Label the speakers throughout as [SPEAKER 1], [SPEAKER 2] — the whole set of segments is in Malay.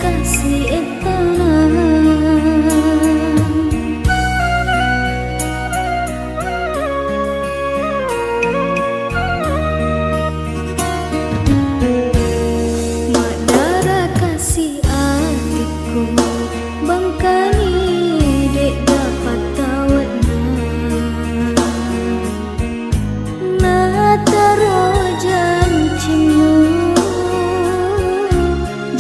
[SPEAKER 1] kasih etana madara kasih adikku bangkani dek dapat tawatna nataro janjimu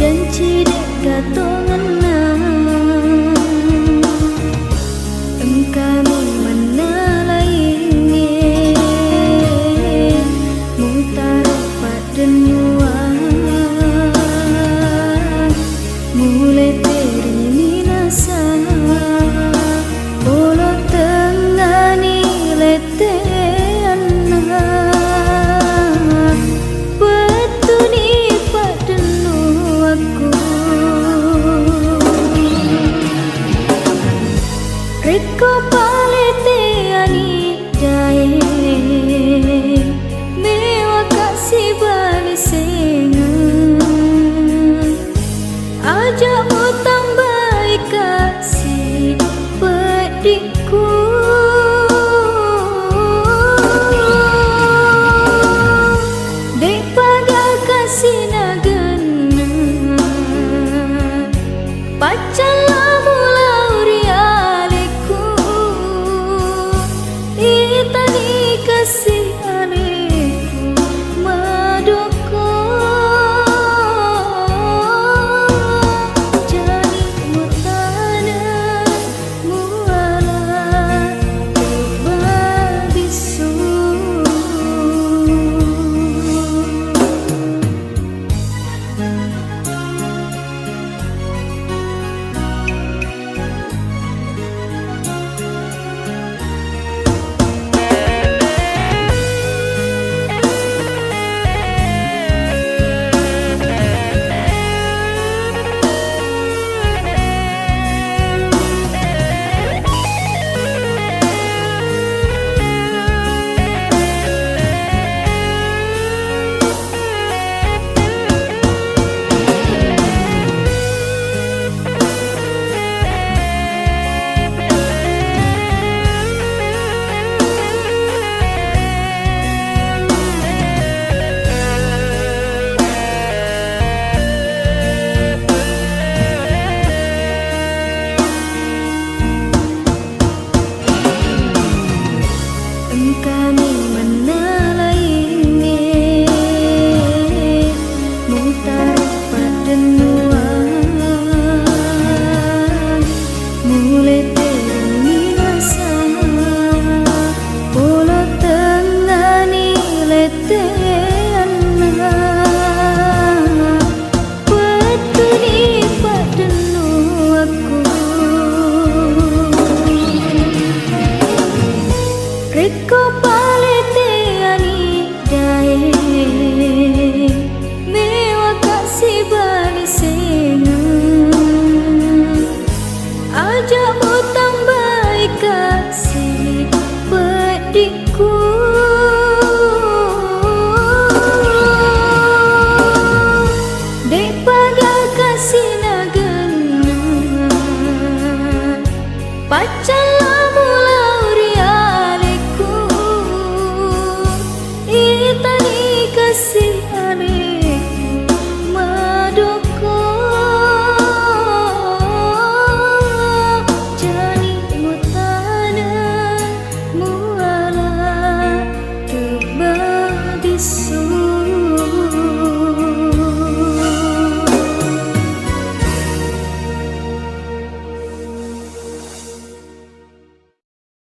[SPEAKER 1] janji dek katonganna engkami menalaingi mutaro padenua mulai dari minasa bolo tengani leteana petuni padenu aku reko paleteani dae mewa kasih balisengan aja utang baik kasih pedikku dek pagal kasih nagana pacala mula urialeku itani kasih aleku madoko jadi mutana muala kebabisu kami menalaingi mutar padenua mulai dari minasa bolo tengani leteana petuni padenu aku reko paleteani dae mewa kasih balisengan aja utang baik kasih pedikku dek pagal kasih nagana pacal